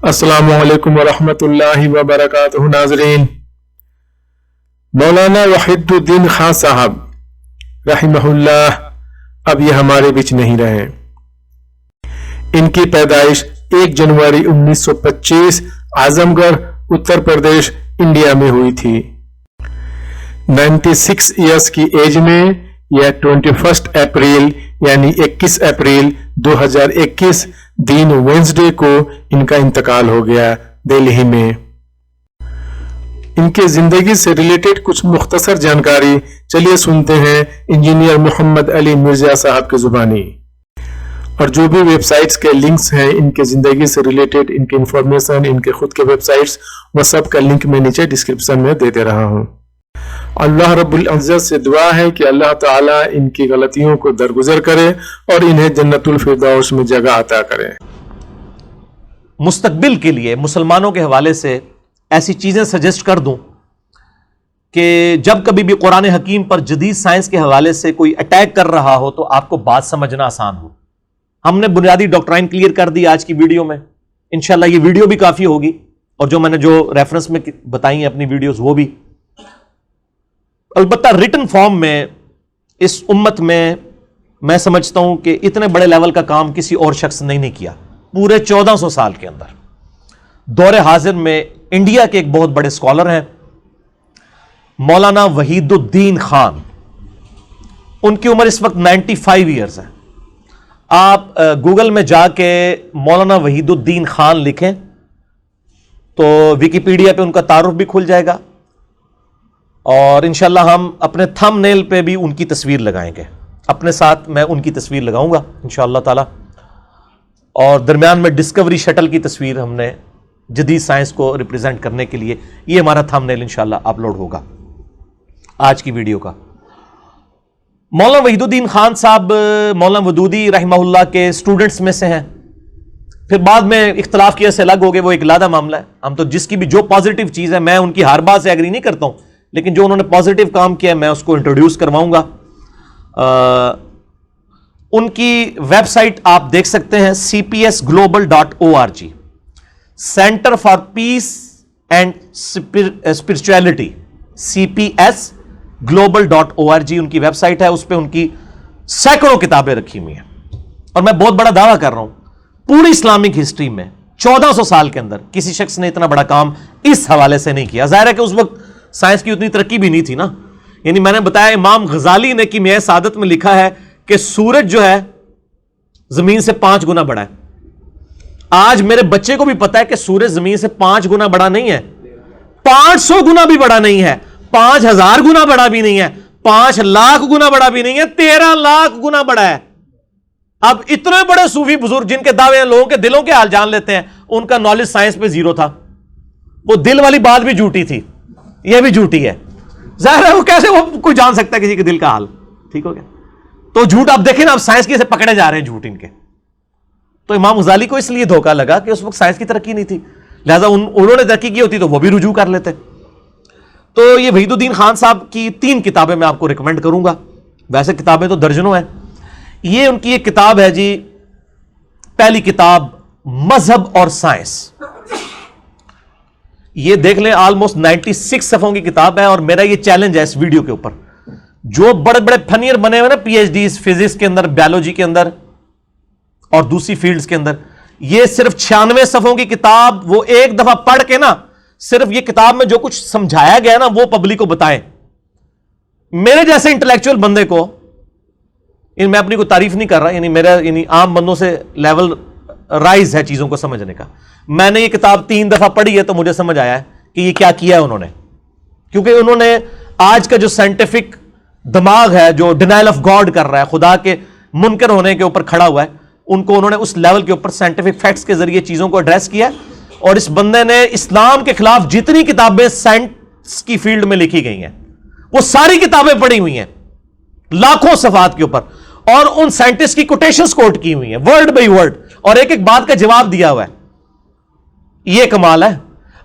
السلام علیکم ورحمۃ اللہ وبرکاتہ. ناظرین، مولانا وحید الدین خان صاحب رحمہ اللہ اب یہ ہمارے بیچ نہیں رہے. ان کی پیدائش 1 جنوری 1925 اعظم گڑھ اتر پردیش انڈیا میں ہوئی تھی. 96 ایئرس کی ایج میں یا 21 اپریل یعنی 21 اپریل 2021 دن وینسڈے کو ان کا انتقال ہو گیا دہلی میں. ان کے زندگی سے ریلیٹڈ کچھ مختصر جانکاری چلیے سنتے ہیں انجینئر محمد علی مرزا صاحب کی زبانی. اور جو بھی ویب سائٹس کے لنکس ہیں ان کے زندگی سے ریلیٹڈ، ان کے انفارمیشن، ان کے خود کے ویب سائٹس، وہ سب کا لنک میں نیچے ڈسکرپشن میں دے دے رہا ہوں. اللہ رب العزت سے دعا ہے کہ اللہ تعالیٰ ان کی غلطیوں کو درگزر کرے اور انہیں جنت الفردوس میں جگہ عطا کرے. مستقبل کے لیے مسلمانوں کے حوالے سے ایسی چیزیں سجیسٹ کر دوں کہ جب کبھی بھی قرآن حکیم پر جدید سائنس کے حوالے سے کوئی اٹیک کر رہا ہو تو آپ کو بات سمجھنا آسان ہو. ہم نے بنیادی ڈاکٹرائن کلیئر کر دی آج کی ویڈیو میں. انشاءاللہ یہ ویڈیو بھی کافی ہوگی اور جو میں نے جو ریفرنس میں بتائی ہیں اپنی ویڈیوز وہ بھی. البتہ ریٹن فارم میں اس امت میں سمجھتا ہوں کہ اتنے بڑے لیول کا کام کسی اور شخص نے کیا پورے 1400 سال کے اندر. دور حاضر میں انڈیا کے ایک بہت بڑے اسکالر ہیں مولانا وحید الدین خان. ان کی عمر اس وقت 95 ایئرز ہے. آپ گوگل میں جا کے مولانا وحید الدین خان لکھیں تو ویکیپیڈیا پہ ان کا تعارف بھی کھل جائے گا اور انشاءاللہ ہم اپنے تھم نیل پہ بھی ان کی تصویر لگائیں گے. اپنے ساتھ میں ان کی تصویر لگاؤں گا انشاءاللہ تعالی. اور درمیان میں ڈسکوری شٹل کی تصویر ہم نے جدید سائنس کو ریپرزینٹ کرنے کے لیے یہ ہمارا تھم نیل انشاءاللہ اپلوڈ ہوگا آج کی ویڈیو کا. مولانا وحید الدین خان صاحب مولانا ودودی رحمہ اللہ کے اسٹوڈنٹس میں سے ہیں. پھر بعد میں اختلاف کی وجہ سے الگ ہو گئے، وہ ایک علیحدہ معاملہ ہے. ہم تو جس کی بھی جو پازیٹیو چیز ہے میں ان کی ہر بات سے ایگری نہیں کرتا ہوں، لیکن جو انہوں نے پازیٹیو کام کیا ہے میں اس کو انٹروڈیوس کرواؤں گا. ان کی ویب سائٹ آپ دیکھ سکتے ہیں cpsglobal.org، centre for piece and spirituality, cpsglobal.org ان کی ویب سائٹ ہے. اس پہ ان کی سینکڑوں کتابیں رکھی ہوئی ہیں اور میں بہت بڑا دعویٰ کر رہا ہوں پوری اسلامک ہسٹری میں 1400 سال کے اندر کسی شخص نے اتنا بڑا کام اس حوالے سے نہیں کیا. ظاہر ہے کہ اس وقت سائنس کی اتنی ترقی بھی نہیں تھی نا. یعنی میں نے بتایا امام غزالی نے کیمیائے سعادت میں لکھا ہے کہ سورج جو ہے زمین سے 5 گنا بڑا ہے. آج میرے بچے کو بھی پتا ہے کہ سورج زمین سے 5 گنا بڑا نہیں ہے، 500 گنا بھی بڑا نہیں ہے، 5000 گنا بڑا بھی نہیں ہے، 5 لاکھ گنا بڑا بھی نہیں ہے، 13 لاکھ گنا بڑا ہے. اب اتنے بڑے صوفی بزرگ جن کے دعوے ہیں لوگوں کے دلوں کے حال جان لیتے ہیں، ان کا نالج سائنس پہ زیرو تھا. وہ دل والی بات بھی جھوٹی تھی، یہ بھی جھوٹی ہے. ظاہر ہے وہ کیسے وہ کوئی جان سکتا ہے کسی کے دل کا حال. ٹھیک ہو گیا. تو جھوٹ آپ دیکھیں نا، اب سائنس کی سے پکڑے جا رہے ہیں جھوٹ ان کے. تو امام غزالی کو اس لیے دھوکہ لگا کہ اس وقت سائنس کی ترقی نہیں تھی، لہذا انہوں نے ترقی کی ہوتی تو وہ بھی رجوع کر لیتے. تو یہ وحید الدین خان صاحب کی 3 کتابیں میں آپ کو ریکمینڈ کروں گا. ویسے کتابیں تو درجنوں ہیں. یہ ان کی ایک کتاب ہے جی، پہلی کتاب مذہب اور سائنس. یہ دیکھ لیں آلموسٹ 96 صفحوں کی کتاب ہے. اور میرا یہ چیلنج ہے اس ویڈیو کے اوپر، جو بڑے بڑے فنیر بنے ہوئے نا پی ایچ ڈیز فزکس کے اندر، بایولوجی کے اندر اور دوسری فیلڈز کے اندر، یہ صرف 96 صفحوں کی کتاب وہ ایک دفعہ پڑھ کے نا صرف یہ کتاب میں جو کچھ سمجھایا گیا نا وہ پبلک کو بتائیں. میرے جیسے انٹلیکچوئل بندے کو، میں اپنی کوئی تعریف نہیں کر رہا، یعنی میرا عام بندوں سے لیول رائز ہے چیزوں کو سمجھنے کا. میں نے یہ کتاب 3 دفعہ پڑھی ہے تو مجھے سمجھ آیا ہے کہ یہ کیا کیا ہے انہوں نے. کیونکہ انہوں نے آج کا جو سائنٹیفک دماغ ہے جو ڈینائل آف گاڈ کر رہا ہے، خدا کے منکر ہونے کے اوپر کھڑا ہوا ہے، ان کو انہوں نے اس لیول کے اوپر سائنٹیفک فیکٹس کے ذریعے چیزوں کو ایڈریس کیا. اور اس بندے نے اسلام کے خلاف جتنی کتابیں سائنس کی فیلڈ میں لکھی گئی ہیں وہ ساری کتابیں پڑھی ہوئی ہیں لاکھوں صفحات کے اوپر، اور ان سائنٹسٹ کی کوٹیشنز کوٹ کی ہوئی ہیں ورڈ بائی ورڈ، اور ایک ایک بات کا جواب دیا ہوا ہے. یہ کمال ہے.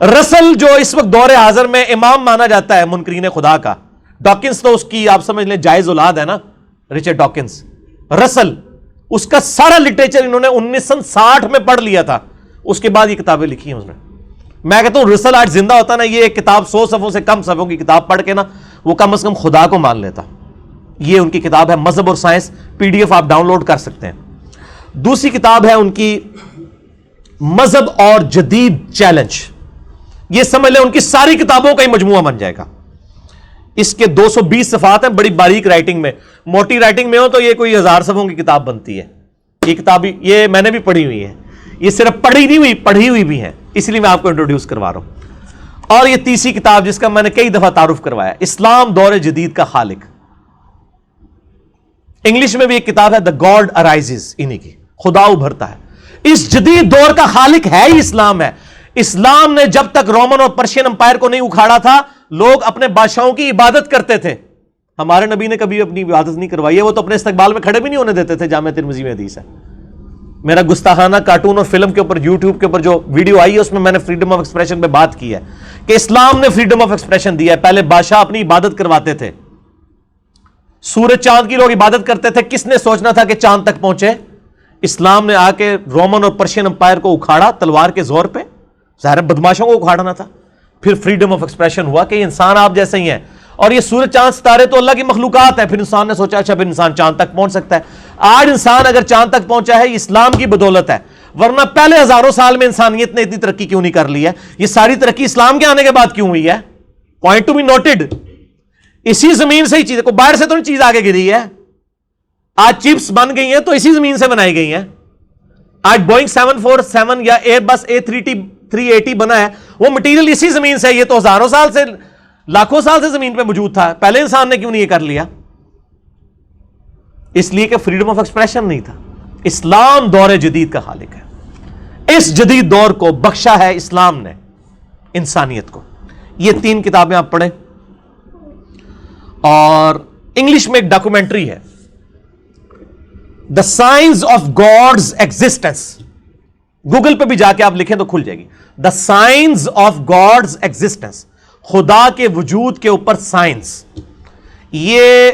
رسل جو اس وقت دور حاضر میں امام مانا جاتا ہے منکرین خدا کا، ڈاکنز تو اس کی آپ سمجھ لیں جائز اولاد ہے نا، رچرڈ ڈاکنز، رسل اس کا سارا لٹریچر انہوں نے 1960 میں پڑھ لیا تھا، اس کے بعد یہ کتابیں لکھی ہیں اس نے. میں کہتا ہوں رسل آج زندہ ہوتا نا، یہ ایک کتاب 100 صفحوں سے کم صفحوں کی کتاب پڑھ کے نا وہ کم از کم خدا کو مان لیتا. یہ ان کی کتاب ہے مذہب اور سائنس، PDF آپ ڈاؤن لوڈ کر سکتے ہیں. دوسری کتاب ہے ان کی مذہب اور جدید چیلنج، یہ سمجھ لیں ان کی ساری کتابوں کا ہی مجموعہ بن جائے گا. اس کے 220 صفحات ہیں، بڑی باریک رائٹنگ میں، موٹی رائٹنگ میں ہو تو یہ کوئی 1000 صفحوں کی کتاب بنتی ہے. یہ کتاب یہ میں نے بھی پڑھی ہوئی ہے، یہ صرف پڑھی نہیں ہوئی، پڑھی ہوئی بھی ہے، اس لیے میں آپ کو انٹروڈیوس کروا رہا ہوں. اور یہ تیسری کتاب جس کا میں نے کئی دفعہ تعارف کروایا، اسلام دور جدید کا خالق. انگلش میں بھی ایک کتاب ہے دا گاڈ ارائزز، انہی کی، خدا ابھرتا ہے. اس جدید دور کا خالق ہے ہی اسلام ہے. اسلام نے جب تک رومن اور پرشین امپائر کو نہیں اکھاڑا تھا لوگ اپنے بادشاہوں کی عبادت کرتے تھے. ہمارے نبی نے کبھی اپنی عبادت نہیں کروائی ہے، وہ تو اپنے استقبال میں کھڑے بھی نہیں ہونے دیتے تھے. جامع ترمذی میں حدیث ہے. میرا گستاخانہ کارٹون اور فلم کے اوپر یوٹیوب کے اوپر جو ویڈیو آئی ہے اس میں میں نے فریڈم آف ایکسپریشن پہ بات کی ہے کہ اسلام نے فریڈم آف ایکسپریشن دیا ہے. پہلے بادشاہ اپنی عبادت کرواتے تھے، سورج چاند کی لوگ عبادت کرتے تھے. کس نے سوچنا تھا کہ چاند تک پہنچے؟ اسلام نے آ کے رومن اور پرشین امپائر کو اکھاڑا تلوار کے زور پہ، ظاہر بدماشوں کو اکھاڑنا تھا. پھر فریڈم آف ایکسپریشن ہوا کہ انسان آپ جیسے ہی ہیں، اور یہ سورج چاند ستارے تو اللہ کی مخلوقات ہیں. پھر انسان نے سوچا اچھا پھر انسان چاند تک پہنچ سکتا ہے. آج انسان اگر چاند تک پہنچا ہے یہ اسلام کی بدولت ہے، ورنہ پہلے ہزاروں سال میں انسانیت نے اتنی ترقی کیوں نہیں کر لی ہے؟ یہ ساری ترقی اسلام کے آنے کے بعد کیوں ہوئی ہے؟ Point to be noted. اسی زمین سے ہی چیز، کوئی باہر سے تو نہیں چیز آگے گری ہے. آج چپس بن گئی ہیں تو اسی زمین سے بنائی گئی ہیں. آج بوئنگ 747 یا ایئر بس A380 بنا ہے، وہ مٹیریل اسی زمین سے، یہ تو ہزاروں سال سے، لاکھوں سال سے زمین پہ موجود تھا. پہلے انسان نے کیوں نہیں یہ کر لیا؟ اس لیے کہ فریڈم آف ایکسپریشن نہیں تھا. اسلام دور جدید کا خالق ہے. اس جدید دور کو بخشا ہے اسلام نے انسانیت کو. یہ 3 کتابیں آپ پڑھیں. اور انگلش میں ایک ڈاکومنٹری ہے the science of God's existence. Google پہ بھی جا کے آپ لکھیں تو کھل جائے گی. دا سائنس آف گاڈز ایگزسٹنس، خدا کے وجود کے اوپر سائنس. یہ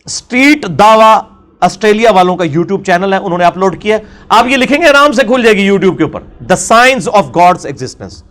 اسٹریٹ دعوی آسٹریلیا والوں کا یوٹیوب چینل ہے، انہوں نے اپلوڈ کیا. آپ یہ لکھیں گے آرام سے کھل جائے گی یوٹیوب کے اوپر، دا سائنس آف گاڈز ایگزسٹنس.